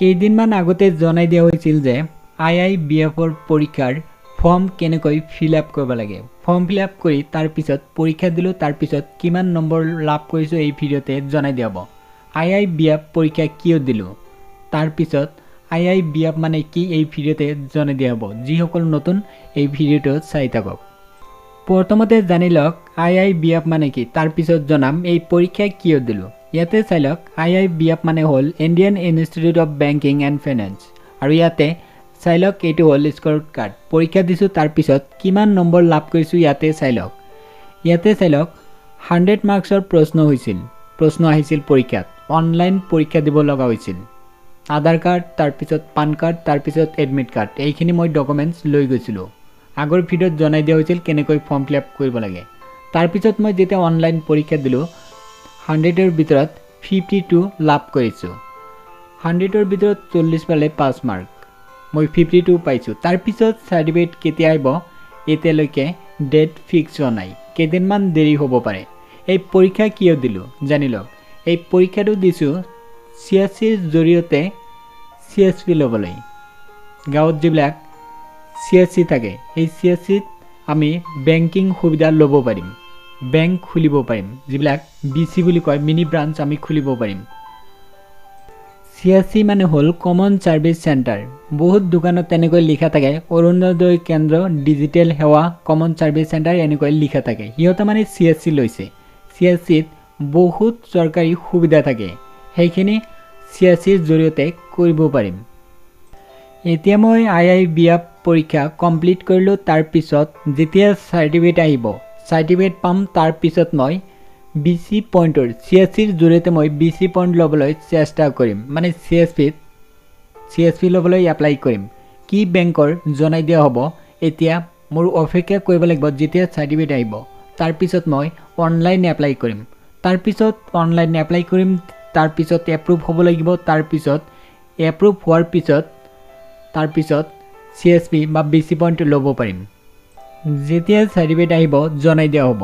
কেইদিনমান আগতে জনাই দিয়া হৈছিল যে IIBFৰ পৰীক্ষাৰ ফৰ্ম কেনেকৈ ফিল আপ কৰিব লাগে। ফৰ্ম ফিল আপ কৰি তাৰ পিছত পৰীক্ষা দিলোঁ, তাৰ পিছত কিমান নম্বৰ লাভ কৰিছোঁ এই ভিডিঅ'তে জনাই দিয়া হ'ব। IIBF পৰীক্ষা কিয় দিলোঁ, তাৰ পিছত IIBF মানে কি এই ভিডিঅ'তে জনাই দিয়া হ'ব। যিসকল নতুন এই ভিডিঅ'টো চাই থাকক। প্ৰথমতে জানি লওক IIBF মানে কি, তাৰ পিছত জনাম এই পৰীক্ষা কিয় দিলোঁ। ইয়াতে চাই লওক IIBF মানে হ'ল Indian institute of banking and finance, আৰু ইয়াতে চাই লওক এইটো হ'ল স্ক'ৰ কাৰ্ড। পৰীক্ষা দিছোঁ, তাৰ পিছত কিমান নম্বৰ লাভ কৰিছোঁ ইয়াতে চাই লওক। ইয়াতে চাই লওক 100 মাৰ্কছৰ প্ৰশ্ন আহিছিল পৰীক্ষাত। অনলাইন পৰীক্ষা দিব লগা হৈছিল। আধাৰ কাৰ্ড, তাৰপিছত পান কাৰ্ড, তাৰপিছত এডমিট কাৰ্ড, এইখিনি মই ডকুমেণ্টছ লৈ গৈছিলোঁ। আগৰ ভিডিঅ'ত জনাই দিয়া হৈছিল কেনেকৈ ফৰ্ম ফিল আপ কৰিব লাগে। তাৰপিছত মই যেতিয়া অনলাইন পৰীক্ষা দিলোঁ 100ৰ ভিতৰত 52 লাভ কৰিছোঁ। 100ৰ ভিতৰত 40 পালে 5 মাৰ্ক, মই 52 পাইছোঁ। তাৰপিছত চাৰ্টিফিকেট কেতিয়া আহিব এতিয়ালৈকে ডেট ফিক্স হোৱা নাই, কেইদিনমান দেৰি হ'ব পাৰে। এই পৰীক্ষা কিয় দিলোঁ জানি লওক। এই পৰীক্ষাটো দিছোঁ CSCৰ জৰিয়তে CSP ল'বলৈ। গাঁৱত যিবিলাক CSC থাকে এই CSCত আমি বেংকিং সুবিধা ল'ব পাৰিম, বেংক খুলিব পাৰিম। যিবিলাক BC বুলি কয় মিনি ব্ৰাঞ্চ আমি খুলিব পাৰিম। CSC মানে হ'ল কমন ছাৰ্ভিচ চেণ্টাৰ। বহুত দোকানত তেনেকৈ লিখা থাকে অৰুণোদয় কেন্দ্ৰ, ডিজিটেল সেৱা, কমন ছাৰ্ভিচ চেণ্টাৰ এনেকৈ লিখা থাকে। সিহঁতে মানে CSC লৈছে। CSCত বহুত চৰকাৰী সুবিধা থাকে, সেইখিনি CSCৰ জৰিয়তে কৰিব পাৰিম। এতিয়া মই IIBF পৰীক্ষা কমপ্লিট কৰিলোঁ। তাৰপিছত যেতিয়া চাৰ্টিফিকেট আহিব, চাৰ্টিফিকেট পাম, তাৰপিছত মই BC পইণ্টৰ CSCৰ জৰিয়তে মই BC পইণ্ট ল'বলৈ চেষ্টা কৰিম। মানে CSP ল'বলৈ এপ্লাই কৰিম। কি বেংকৰ জনাই দিয়া হ'ব। এতিয়া মোৰ অপেক্ষা কৰিব লাগিব যেতিয়া চাৰ্টিফিকেট আহিব। তাৰপিছত মই অনলাইন এপ্লাই কৰিম। তাৰপিছত এপ্ৰুভ হ'ব লাগিব। তাৰপিছত এপ্ৰুভ হোৱাৰ পিছত CSP বা BC পইণ্ট ল'ব পাৰিম। যেতিয়া চাৰ্টিফিকেট আহিব জনাই দিয়া হ'ব।